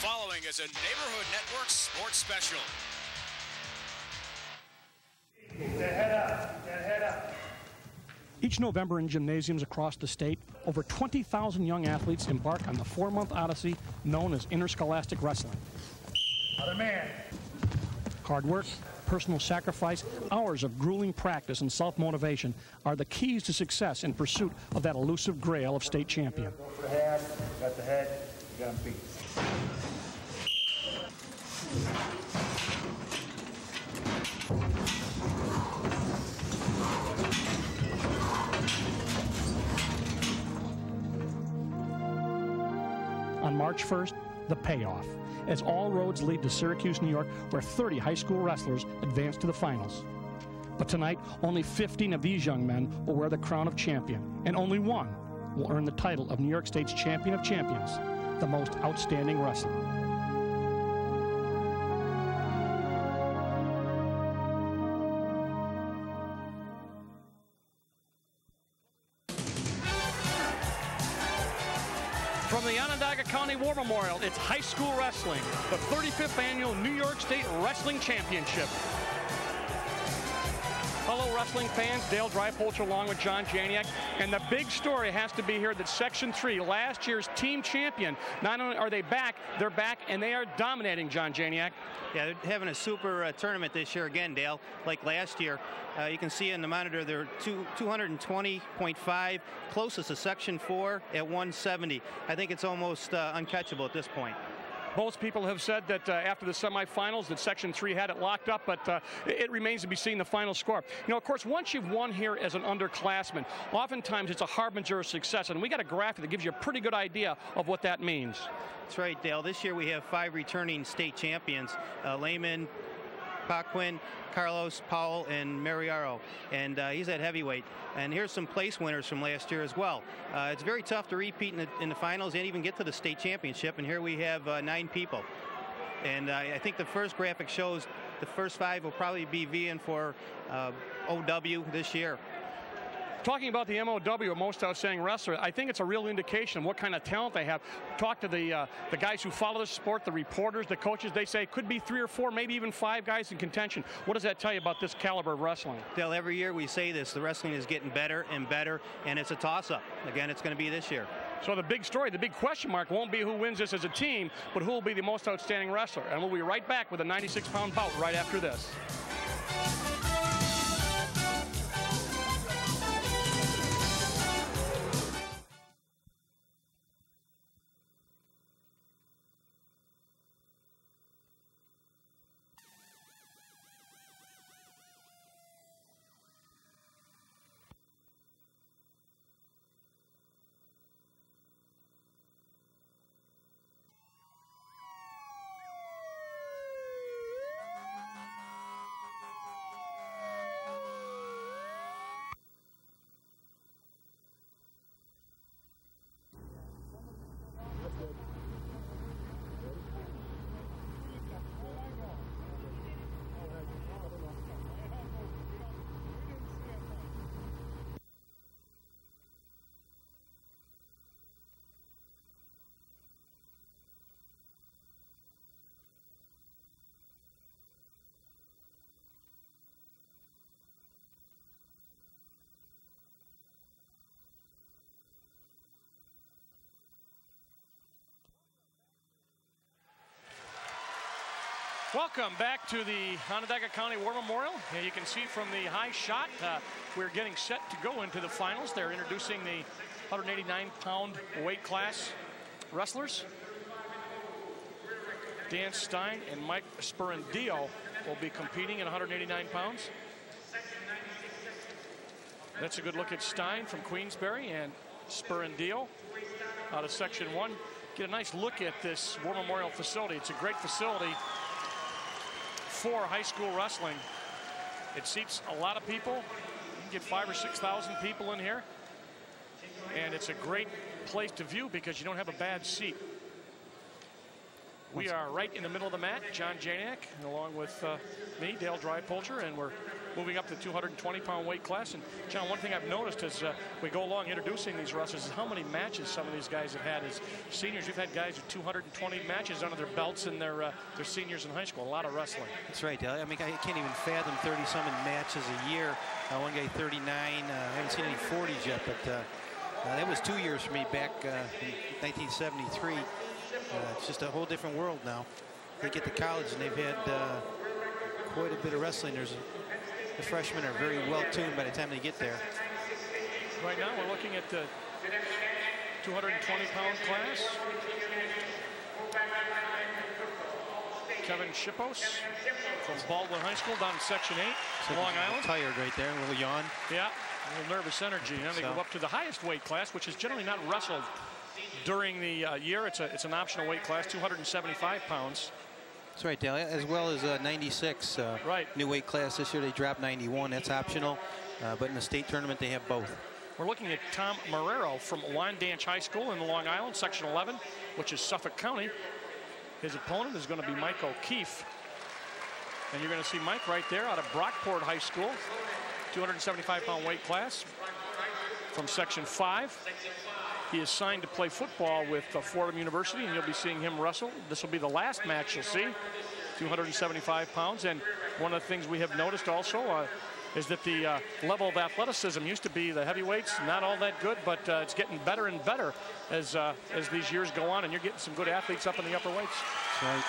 following is a Neighborhood Network sports special. Get that head up, get that head up. Each November in gymnasiums across the state, over 20,000 young athletes embark on the 4-month odyssey known as interscholastic wrestling. Other man. Hard work, personal sacrifice, hours of grueling practice and self-motivation are the keys to success in pursuit of that elusive grail of state champion. Go for the head, got the head, you got him beat. On March 1st, the payoff, as all roads lead to Syracuse, New York, where 30 high school wrestlers advance to the finals. But tonight, only 15 of these young men will wear the crown of champion, and only one will earn the title of New York State's Champion of Champions, the most outstanding wrestler. From the Onondaga County War Memorial, it's high school wrestling, the 35th annual New York State Wrestling Championship. Hello, wrestling fans. Dale Drypolcher along with John Janiak. And the big story has to be here that Section 3, last year's team champion, not only are they back, they're back and they are dominating, John Janiak. Yeah, they're having a super tournament this year again, Dale, like last year. You can see in the monitor they're 220.5, closest to Section 4 at 170. I think it's almost uncatchable at this point. Most people have said that after the semifinals that Section 3 had it locked up, but it remains to be seen the final score. You know, of course, once you've won here as an underclassman, oftentimes it's a harbinger of success, and we got a graphic that gives you a pretty good idea of what that means. That's right, Dale. This year we have 5 returning state champions, Lehman, Paquin, Carlos, Powell, and Mariaro, and he's at heavyweight. And here's some place winners from last year as well. It's very tough to repeat in the finals and even get to the state championship, and here we have 9 people. And I think the first graphic shows the first 5 will probably be vying for OW this year. Talking about the MOW, most outstanding wrestler, I think it's a real indication of what kind of talent they have. Talk to the guys who follow the sport, the reporters, the coaches. They say it could be 3 or 4, maybe even 5 guys in contention. What does that tell you about this caliber of wrestling? Dale, every year we say this, the wrestling is getting better and better, and it's a toss-up. Again, it's going to be this year. So the big story, the big question mark won't be who wins this as a team, but who will be the most outstanding wrestler. And we'll be right back with a 96-pound bout right after this. Welcome back to the Onondaga County War Memorial. And you can see from the high shot, we're getting set to go into the finals. They're introducing the 189-pound weight class wrestlers. Dan Stein and Mike Spurandillo will be competing at 189 pounds. That's a good look at Stein from Queensbury and Spurandillo out of Section 1. Get a nice look at this War Memorial facility. It's a great facility for high school wrestling. It seats a lot of people. You can get 5,000 or 6,000 people in here. And it's a great place to view because you don't have a bad seat. We are right in the middle of the mat, John Janiak, along with me, Dale Drypolcher, and we're moving up to 220-pound weight class. And John, one thing I've noticed as we go along introducing these wrestlers is how many matches some of these guys have had as seniors. We've had guys with 220 matches under their belts in their seniors in high school. A lot of wrestling. That's right, Dale. I mean, I can't even fathom 30-something matches a year. One guy 39. I haven't seen any 40s yet, but that was 2 years for me back in 1973. It's just a whole different world now. They get to college and they've had quite a bit of wrestling. The freshmen are very well tuned by the time they get there. Right now we're looking at the 220-pound class. Kevin Shippos from Baldwin High School down in Section 8, Long Island. Tired right there, a little yawn. Yeah, a little nervous energy. And they go up to the highest weight class, which is generally not wrestled during the year. It's an optional weight class, 275 pounds. That's right, Dale. As well as 96. Right. New weight class this year. They dropped 91. That's optional. But in the state tournament, they have both. We're looking at Tom Marrero from Wyandanch High School in Long Island, Section 11, which is Suffolk County. His opponent is going to be Mike O'Keefe. And you're going to see Mike right there out of Brockport High School, 275-pound weight class from Section 5. He is signed to play football with Fordham University, and you'll be seeing him wrestle. This will be the last match you'll see, 275 pounds. And one of the things we have noticed also is that the level of athleticism used to be the heavyweights, not all that good, but it's getting better and better as these years go on, and you're getting some good athletes up in the upper weights. That's right.